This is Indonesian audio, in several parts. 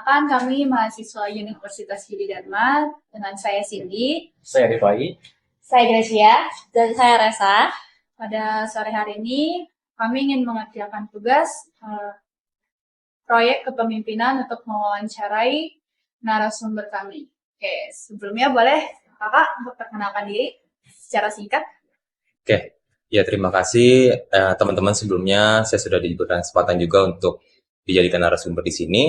Perkenalkan, kami mahasiswa Universitas Giri Dharma dengan saya Cindy, Saya Rifai. Saya Gracia, dan saya Resa. Pada sore hari ini, kami ingin mengerjakan tugas proyek kepemimpinan untuk mewawancarai narasumber kami. Oke, sebelumnya boleh Kakak untuk perkenalkan diri secara singkat? Oke, ya terima kasih teman-teman sebelumnya. Saya sudah diberikan kesempatan juga untuk dijadikan narasumber di sini.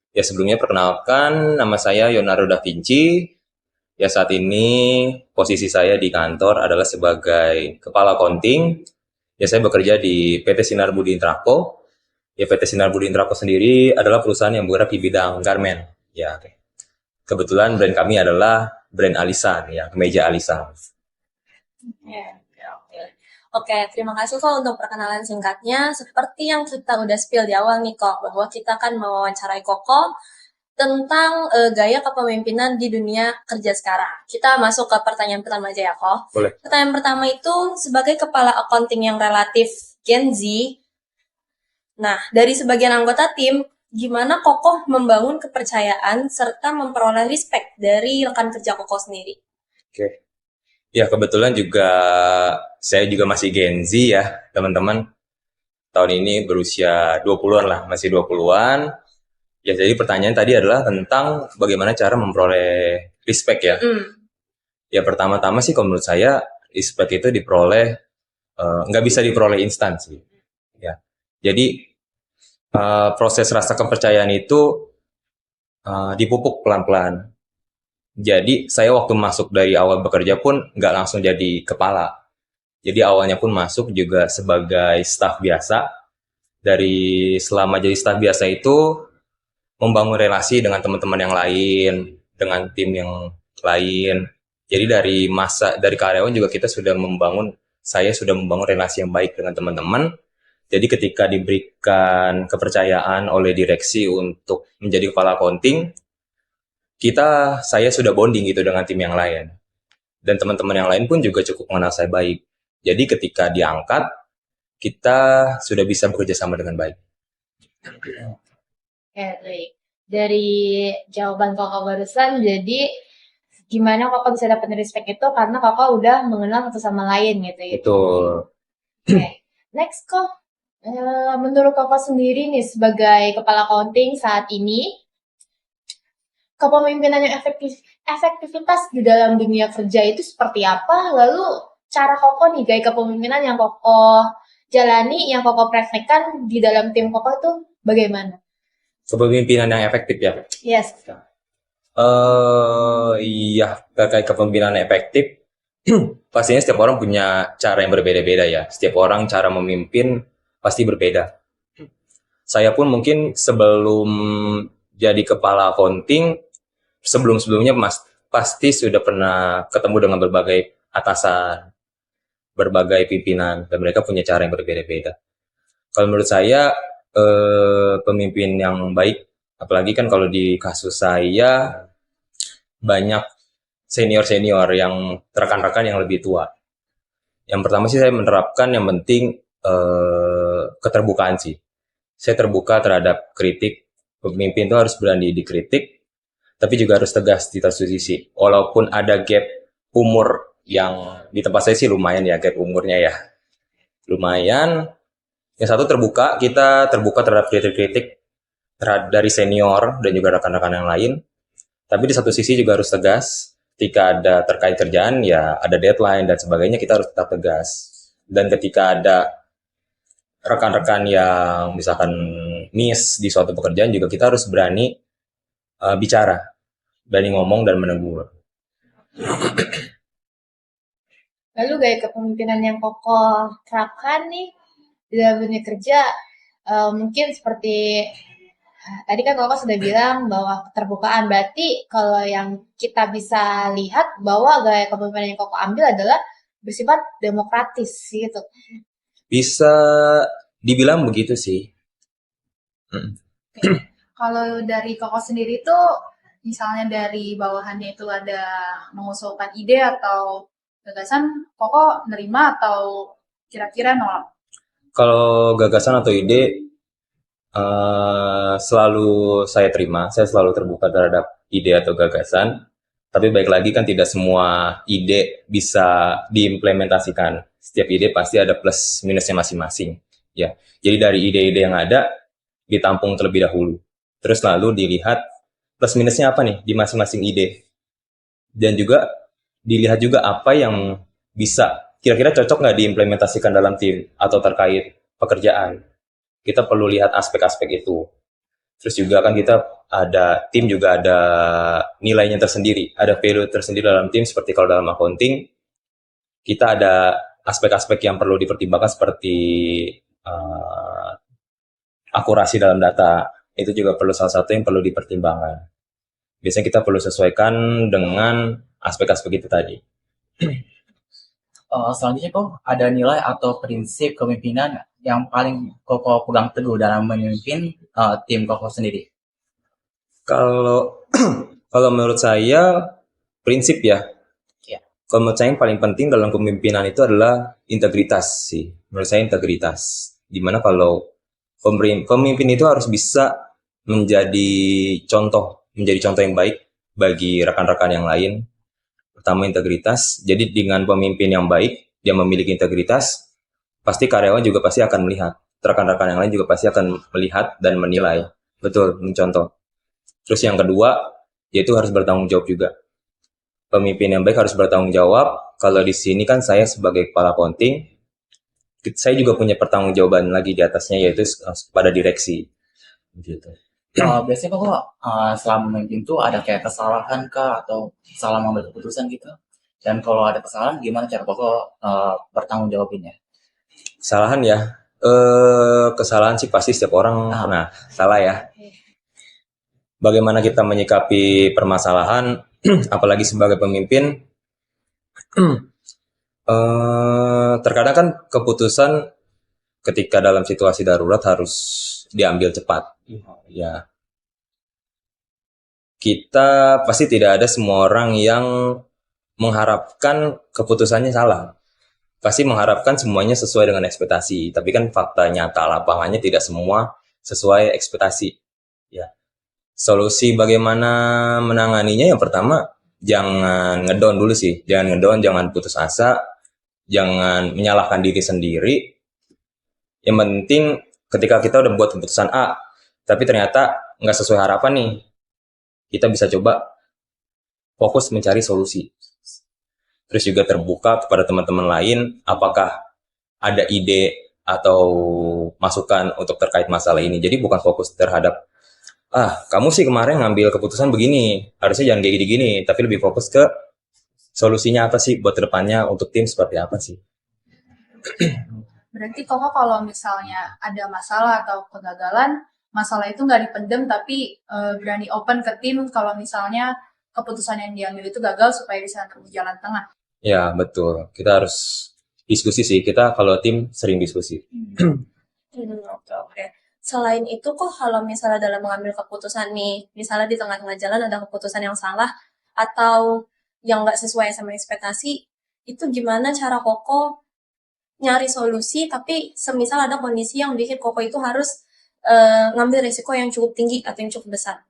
Ya sebelumnya perkenalkan, nama saya Leonardo da Vinci. Ya saat ini posisi saya di kantor adalah sebagai kepala accounting. Ya saya bekerja di PT Sinar Budi Intrako. Ya PT Sinar Budi Intrako sendiri adalah perusahaan yang bergerak di bidang garment. Ya kebetulan brand kami adalah brand Alisan, ya kemeja Alisan. Oke, terima kasih kok untuk perkenalan singkatnya. Seperti yang kita udah spill di awal nih kok, bahwa kita akan mewawancarai Koko tentang gaya kepemimpinan di dunia kerja sekarang. Kita masuk ke pertanyaan pertama aja ya kok. Boleh. Pertanyaan pertama itu, sebagai kepala accounting yang relatif Gen Z, nah dari sebagian anggota tim, gimana Koko membangun kepercayaan serta memperoleh respect dari rekan kerja Koko sendiri? Oke. Ya kebetulan juga saya juga masih Gen Z ya teman-teman. Tahun ini berusia 20-an lah, masih 20-an. Ya jadi pertanyaan tadi adalah tentang bagaimana cara memperoleh respect ya. Ya pertama-tama sih kalau menurut saya respect itu diperoleh, nggak bisa diperoleh instan sih. Ya. Jadi proses rasa kepercayaan itu dipupuk pelan-pelan. Jadi saya waktu masuk dari awal bekerja pun nggak langsung jadi kepala. Jadi awalnya pun masuk juga sebagai staf biasa. Dari selama jadi staf biasa itu membangun relasi dengan teman-teman yang lain, dengan tim yang lain. Jadi dari karyawan juga saya sudah membangun relasi yang baik dengan teman-teman. Jadi ketika diberikan kepercayaan oleh direksi untuk menjadi kepala accounting, saya sudah bonding gitu dengan tim yang lain. Dan teman-teman yang lain pun juga cukup mengenal saya baik. Jadi ketika diangkat, kita sudah bisa bekerja sama dengan baik. Baik. Dari jawaban Koko barusan, jadi gimana Koko bisa dapat respect itu karena Koko udah mengenal satu sama lain gitu ya. Betul. Oke. Next Kok, menurut Koko sendiri nih sebagai kepala accounting saat ini, kepemimpinan yang efektivitas di dalam dunia kerja itu seperti apa? Lalu cara Koko nih, gaya kepemimpinan yang Koko jalani, yang Koko praktekkan di dalam tim Koko itu bagaimana? Kepemimpinan yang efektif ya. Yes. Iya, terkait kepemimpinan yang efektif, pastinya setiap orang punya cara yang berbeda-beda ya. Setiap orang cara memimpin pasti berbeda. Saya pun mungkin sebelum jadi kepala accounting, sebelum-sebelumnya pasti sudah pernah ketemu dengan berbagai atasan, berbagai pimpinan, dan mereka punya cara yang berbeda-beda. Kalau menurut saya, pemimpin yang baik, apalagi kan kalau di kasus saya banyak senior-senior yang rekan-rekan yang lebih tua. Yang pertama sih saya menerapkan yang penting keterbukaan sih. Saya terbuka terhadap kritik. Pemimpin itu harus berani dikritik, tapi juga harus tegas di satu sisi. Walaupun ada gap umur yang di tempat saya sih lumayan ya gap umurnya ya. Lumayan. Yang satu kita terbuka terhadap kritik-kritik dari senior dan juga rekan-rekan yang lain. Tapi di satu sisi juga harus tegas. Ketika ada terkait kerjaan, ya ada deadline dan sebagainya, kita harus tetap tegas. Dan ketika ada rekan-rekan yang misalkan miss di suatu pekerjaan, juga kita harus berani bicara. Berani ngomong dan menegur. Lalu gaya kepemimpinan yang Koko terapkan nih di dalam dunia kerja, mungkin seperti tadi kan Koko sudah bilang bahwa keterbukaan, berarti kalau yang kita bisa lihat bahwa gaya kepemimpinan yang Koko ambil adalah bersifat demokratis gitu. Bisa dibilang begitu sih. Kalau dari Koko sendiri tuh, misalnya dari bawahannya itu ada mengusulkan ide atau gagasan, Koko nerima atau kira-kira nolak? Kalau gagasan atau ide, selalu saya terima, saya selalu terbuka terhadap ide atau gagasan. Tapi baik lagi kan tidak semua ide bisa diimplementasikan. Setiap ide pasti ada plus minusnya masing-masing. Ya, jadi dari ide-ide yang ada ditampung terlebih dahulu. Terus lalu dilihat plus minusnya apa nih di masing-masing ide. Dan juga dilihat juga apa yang bisa kira-kira cocok nggak diimplementasikan dalam tim atau terkait pekerjaan. Kita perlu lihat aspek-aspek itu. Terus juga kan kita ada tim juga ada nilainya tersendiri, ada value tersendiri dalam tim seperti kalau dalam accounting kita ada aspek-aspek yang perlu dipertimbangkan seperti uh, akurasi dalam data. Itu juga perlu salah satu yang perlu dipertimbangkan. Biasanya kita perlu sesuaikan dengan aspek-aspek itu tadi. Selanjutnya kok ada nilai atau prinsip kepemimpinan yang paling Koko pegang teguh dalam memimpin tim Koko sendiri? Kalau kalau menurut saya prinsip ya. Ya. Kalau menurut saya yang paling penting dalam kepemimpinan itu adalah integritas sih. Menurut saya integritas. Dimana kalau pemimpin itu harus bisa menjadi contoh yang baik bagi rekan-rekan yang lain. Pertama integritas. Jadi dengan pemimpin yang baik, dia memiliki integritas, pasti karyawan juga pasti akan melihat. Rekan-rekan yang lain juga pasti akan melihat dan menilai. Betul, mencontoh. Terus yang kedua, yaitu harus bertanggung jawab juga. Pemimpin yang baik harus bertanggung jawab. Kalau di sini kan saya sebagai kepala accounting, saya juga punya pertanggungjawaban lagi di atasnya, yaitu pada direksi. Gitu. Biasanya kok selama memimpin tuh ada kayak kesalahan kah atau salah mengambil keputusan gitu? Dan kalau ada kesalahan, gimana cara Koko bertanggung jawabinnya? Kesalahan ya, kesalahan sih pasti setiap orang pernah salah ya. Bagaimana kita menyikapi permasalahan, apalagi sebagai pemimpin, terkadang kan keputusan ketika dalam situasi darurat harus diambil cepat. Ya, kita pasti tidak ada semua orang yang mengharapkan keputusannya salah. Pasti mengharapkan semuanya sesuai dengan ekspektasi. Tapi kan fakta nyata lapangannya tidak semua sesuai ekspektasi. Ya, solusi bagaimana menanganinya yang pertama jangan ngedown dulu sih. Jangan ngedown, jangan putus asa, jangan menyalahkan diri sendiri. Yang penting ketika kita udah buat keputusan A, tapi ternyata nggak sesuai harapan nih, kita bisa coba fokus mencari solusi. Terus juga terbuka kepada teman-teman lain, apakah ada ide atau masukan untuk terkait masalah ini. Jadi bukan fokus terhadap, kamu sih kemarin ngambil keputusan begini, harusnya jangan kayak gini-gini, tapi lebih fokus ke solusinya apa sih buat kedepannya untuk tim seperti apa sih. Berarti Koko kalau misalnya ada masalah atau kegagalan, masalah itu nggak dipendem tapi berani open ke tim kalau misalnya keputusan yang diambil itu gagal supaya bisa ketemu jalan tengah. Ya, betul. Kita harus diskusi sih. Kita kalau tim sering diskusi. Oke. Selain itu kok kalau misalnya dalam mengambil keputusan nih, misalnya di tengah-tengah jalan ada keputusan yang salah atau yang nggak sesuai sama ekspektasi, itu gimana cara Koko nyari solusi tapi semisal ada kondisi yang bikin Koko itu harus ngambil risiko yang cukup tinggi atau yang cukup besar.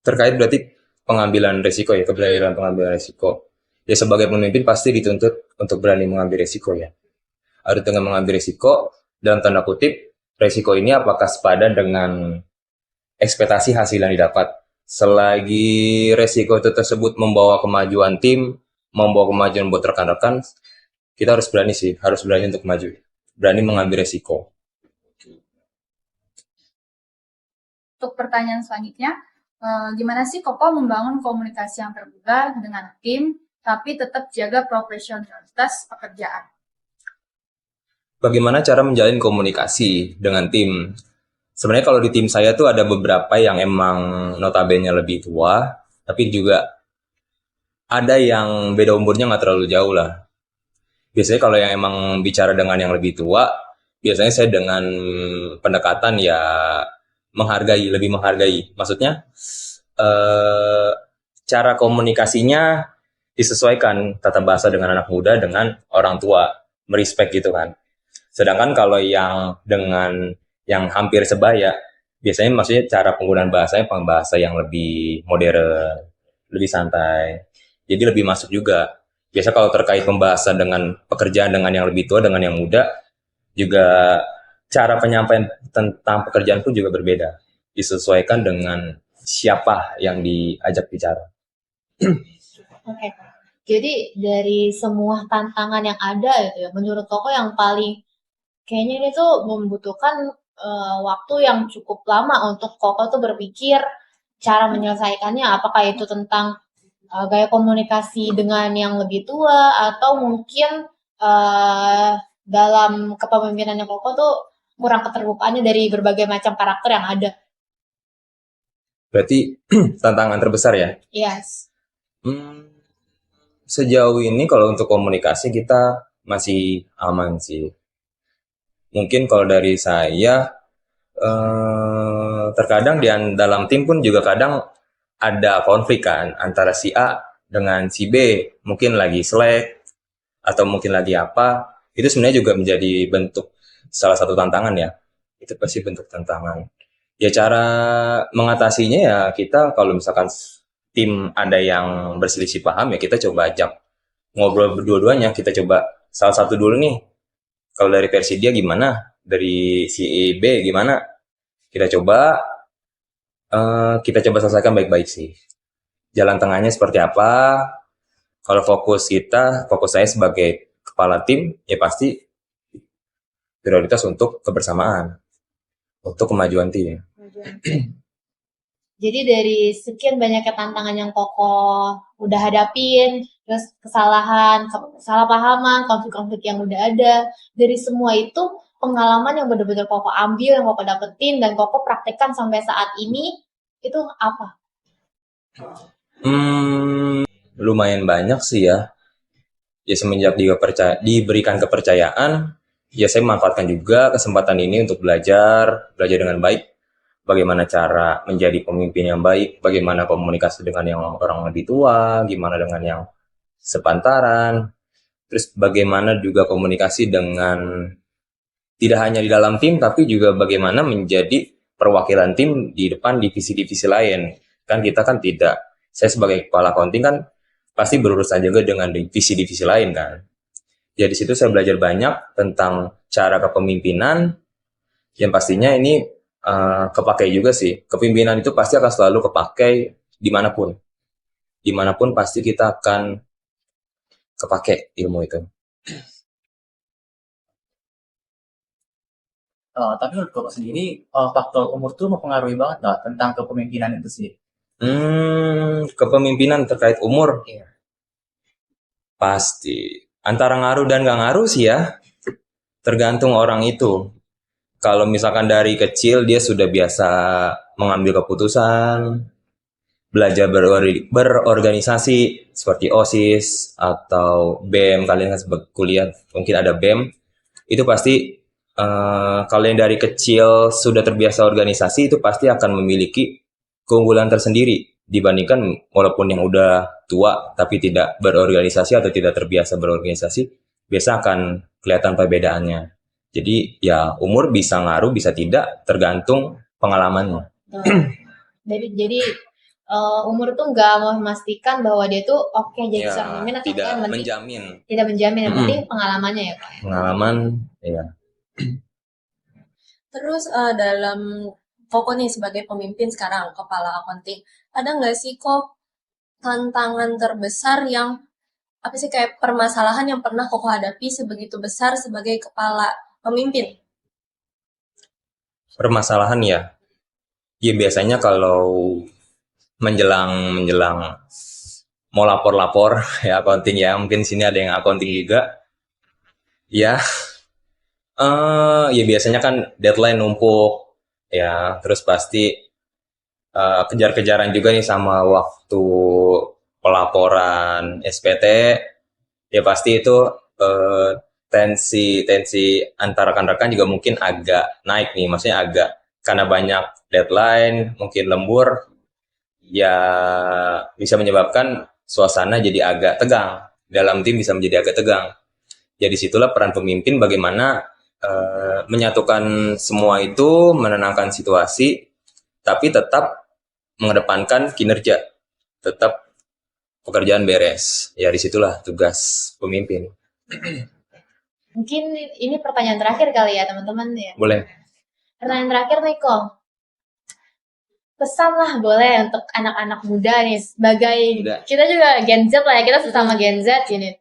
Terkait berarti pengambilan risiko ya, keberanian pengambilan risiko. Ya sebagai pemimpin pasti dituntut untuk berani mengambil risiko ya. Harus dengan mengambil risiko, dalam tanda kutip, risiko ini apakah sepadan dengan ekspektasi hasil yang didapat. Selagi risiko itu tersebut membawa kemajuan tim, membawa kemajuan buat rekan-rekan, kita harus berani sih, harus berani untuk maju. Berani mengambil risiko. Untuk pertanyaan selanjutnya, gimana sih Koko membangun komunikasi yang terbuka dengan tim, tapi tetap jaga profesionalitas pekerjaan? Bagaimana cara menjalin komunikasi dengan tim? Sebenarnya kalau di tim saya tuh ada beberapa yang emang notabene lebih tua, tapi juga ada yang beda umurnya nggak terlalu jauh lah. Biasanya kalau yang emang bicara dengan yang lebih tua, biasanya saya dengan pendekatan ya lebih menghargai. Maksudnya cara komunikasinya disesuaikan tata bahasa dengan anak muda dengan orang tua, merespek gitu kan. Sedangkan kalau yang dengan yang hampir sebaya. Biasanya maksudnya cara penggunaan bahasanya bahasa yang lebih modern, lebih santai. Jadi lebih masuk juga. Biasa kalau terkait pembahasan dengan pekerjaan dengan yang lebih tua, dengan yang muda, juga cara penyampaian tentang pekerjaan pun juga berbeda. Disesuaikan dengan siapa yang diajak bicara. Oke. Jadi dari semua tantangan yang ada gitu ya, menurut Koko yang paling kayaknya ini tuh membutuhkan waktu yang cukup lama untuk Koko tuh berpikir cara menyelesaikannya, apakah itu tentang gaya komunikasi dengan yang lebih tua atau mungkin dalam kepemimpinannya Koko tuh kurang keterbukaannya dari berbagai macam karakter yang ada. Berarti tantangan terbesar ya. Yes. Sejauh ini kalau untuk komunikasi kita masih aman sih. Mungkin kalau dari saya, terkadang dalam tim pun juga kadang ada konflik kan antara si A dengan si B, mungkin lagi slack atau mungkin lagi apa. Itu sebenarnya juga menjadi bentuk salah satu tantangan ya. Itu pasti bentuk tantangan. Ya cara mengatasinya ya kita kalau misalkan tim ada yang berselisih paham ya kita coba ajak ngobrol berdua-duanya. Kita coba salah satu dulu nih. Kalau dari versi dia gimana? Dari si B gimana? Kita coba selesaikan baik-baik sih. Jalan tengahnya seperti apa? Kalau fokus saya sebagai kepala tim, ya pasti prioritas untuk kebersamaan, untuk kemajuan tim. Jadi dari sekian banyaknya tantangan yang Koko udah hadapin, terus kesalahan, kesalahpahaman, konflik-konflik yang udah ada, dari semua itu pengalaman yang benar-benar Koko ambil, yang Koko dapetin, dan Koko praktekkan sampai saat ini, itu apa? Lumayan banyak sih ya. Ya semenjak diberikan kepercayaan, ya saya memanfaatkan juga kesempatan ini untuk belajar dengan baik. Bagaimana cara menjadi pemimpin yang baik, bagaimana komunikasi dengan yang orang lebih tua, gimana dengan yang sepantaran, terus bagaimana juga komunikasi dengan tidak hanya di dalam tim, tapi juga bagaimana menjadi perwakilan tim di depan divisi-divisi lain. Kan kita kan tidak, saya sebagai kepala accounting kan pasti berurusan juga dengan divisi-divisi lain kan. Jadi situ saya belajar banyak tentang cara kepemimpinan, yang pastinya ini kepakai juga sih. Kepemimpinan itu pasti akan selalu kepakai dimanapun. Dimanapun pasti kita akan kepakai ilmu itu. Tapi menurut Koko sendiri, faktor umur tuh mempengaruhi banget nggak tentang kepemimpinan itu sih? Kepemimpinan terkait umur? Iya. Pasti. Antara ngaruh dan nggak ngaruh sih ya. Tergantung orang itu. Kalau misalkan dari kecil dia sudah biasa mengambil keputusan, belajar berorganisasi seperti OSIS atau BEM, kalian kan sebagai kuliah mungkin ada BEM, itu pasti kalau yang dari kecil sudah terbiasa organisasi itu pasti akan memiliki keunggulan tersendiri dibandingkan walaupun yang udah tua tapi tidak berorganisasi atau tidak terbiasa berorganisasi, biasa akan kelihatan perbedaannya. Jadi ya umur bisa ngaruh, bisa tidak, tergantung pengalamannya. Jadi umur tuh nggak memastikan bahwa dia tuh oke jadi Ya, seorang pemimpin atau tidak yang penting menjamin tidak menjamin, yang penting pengalamannya ya Pak. pengalaman. Ya. Terus dalam Koko nih sebagai pemimpin sekarang, kepala accounting, ada nggak sih kok tantangan terbesar yang apa sih kayak permasalahan yang pernah Koko hadapi sebegitu besar sebagai kepala pemimpin? Permasalahan ya. Ya biasanya kalau menjelang mau lapor ya accounting ya, mungkin sini ada yang accounting juga. Ya, ya biasanya kan deadline numpuk ya, terus pasti kejar-kejaran juga nih sama waktu pelaporan SPT. Ya pasti itu tensi antara rekan-rekan juga mungkin agak naik nih, maksudnya agak karena banyak deadline, mungkin lembur, ya bisa menyebabkan suasana jadi agak tegang. Dalam tim bisa menjadi agak tegang. Jadi situlah peran pemimpin bagaimana menyatukan semua itu, menenangkan situasi, tapi tetap mengedepankan kinerja, tetap pekerjaan beres. Ya disitulah tugas pemimpin. Mungkin ini pertanyaan terakhir kali ya teman-teman ya. Boleh. Pertanyaan terakhir nih kok. Pesan lah boleh untuk anak-anak muda nih sebagai Muda. kita juga Gen Z lah ya, kita sesama Gen Z ini.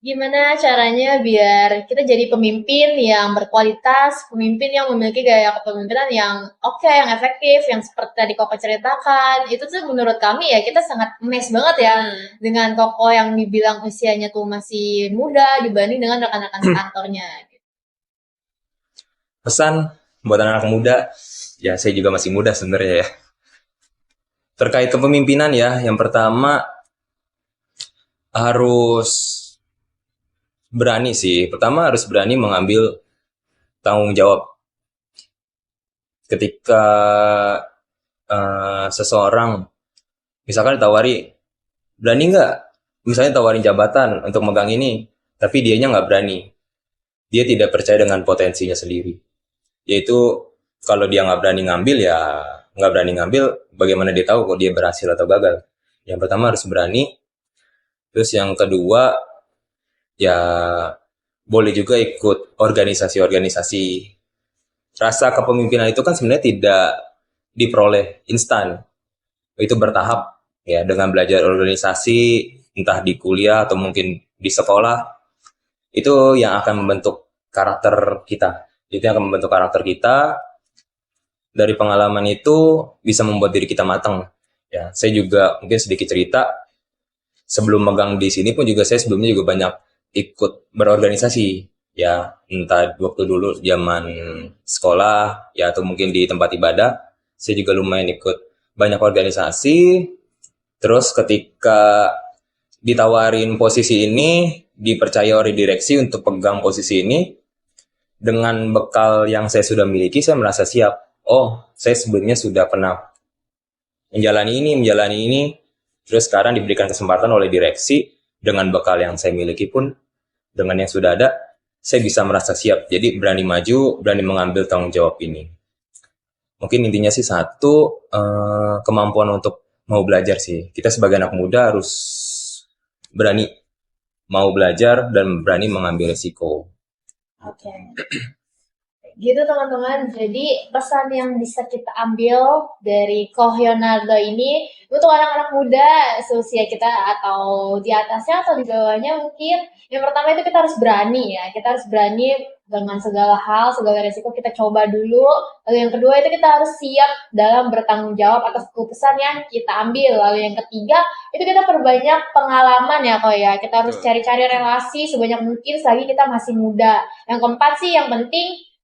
Gimana caranya biar kita jadi pemimpin yang berkualitas, pemimpin yang memiliki gaya kepemimpinan yang oke, yang efektif, yang seperti tadi Koko ceritakan. Itu tuh menurut kami ya kita sangat mes banget ya dengan Koko yang dibilang usianya tuh masih muda dibanding dengan rekan-rekan sekantornya. Pesan buat anak muda, ya saya juga masih muda sebenarnya ya. Terkait kepemimpinan ya, yang pertama harus berani sih. Pertama harus berani mengambil tanggung jawab. Ketika seseorang misalkan ditawari, berani nggak? Misalnya tawarin jabatan untuk megang ini, tapi dianya nggak berani. Dia tidak percaya dengan potensinya sendiri. Yaitu kalau dia nggak berani ngambil ya nggak berani ngambil, bagaimana dia tahu kalau dia berhasil atau gagal? Yang pertama harus berani. Terus yang kedua ya boleh juga ikut organisasi-organisasi. Rasa kepemimpinan itu kan sebenarnya tidak diperoleh instan. Itu bertahap ya, dengan belajar organisasi, entah di kuliah atau mungkin di sekolah. Itu yang akan membentuk karakter kita. Itu yang akan membentuk karakter kita. Dari pengalaman itu bisa membuat diri kita matang. Ya, saya juga mungkin sedikit cerita. Sebelum megang di sini pun juga saya sebelumnya juga banyak ikut berorganisasi ya, entah waktu dulu zaman sekolah ya atau mungkin di tempat ibadah. Saya juga lumayan ikut banyak organisasi. Terus ketika ditawarin posisi ini, dipercaya oleh direksi untuk pegang posisi ini, dengan bekal yang saya sudah miliki, saya merasa siap. Oh, saya sebelumnya sudah pernah menjalani ini. Terus sekarang diberikan kesempatan oleh direksi, dengan bekal yang saya miliki pun, dengan yang sudah ada, saya bisa merasa siap. Jadi berani maju, berani mengambil tanggung jawab ini. Mungkin intinya sih satu, kemampuan untuk mau belajar sih. Kita sebagai anak muda harus berani mau belajar dan berani mengambil resiko. Oke. Gitu teman-teman, jadi pesan yang bisa kita ambil dari Ko Leonardo ini untuk anak-anak muda seusia kita atau di atasnya atau di bawahnya mungkin. Yang pertama itu kita harus berani ya, kita harus berani dengan segala hal, segala resiko kita coba dulu. Lalu yang kedua itu kita harus siap dalam bertanggung jawab atas keputusan yang kita ambil. Lalu yang ketiga itu kita perbanyak pengalaman ya kok ya, kita harus cari-cari relasi sebanyak mungkin selagi kita masih muda. Yang keempat sih yang penting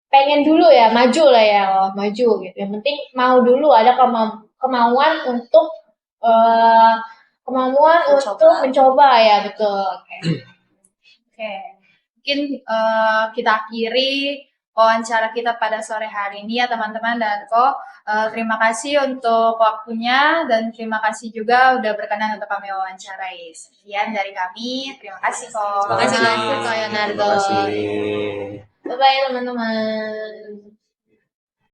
pengen dulu ya, maju lah ya, maju gitu. Yang penting mau dulu, ada kemauan untuk mencoba ya, betul. Oke. Mungkin kita akhiri wawancara kita pada sore hari ini ya teman-teman dan kok terima kasih untuk waktunya dan terima kasih juga udah berkenan untuk kami wawancarai. Sekian dari kami, terima kasih kok. Terima kasih Ko Leonardo. Terima kasih. Bye-bye teman-teman.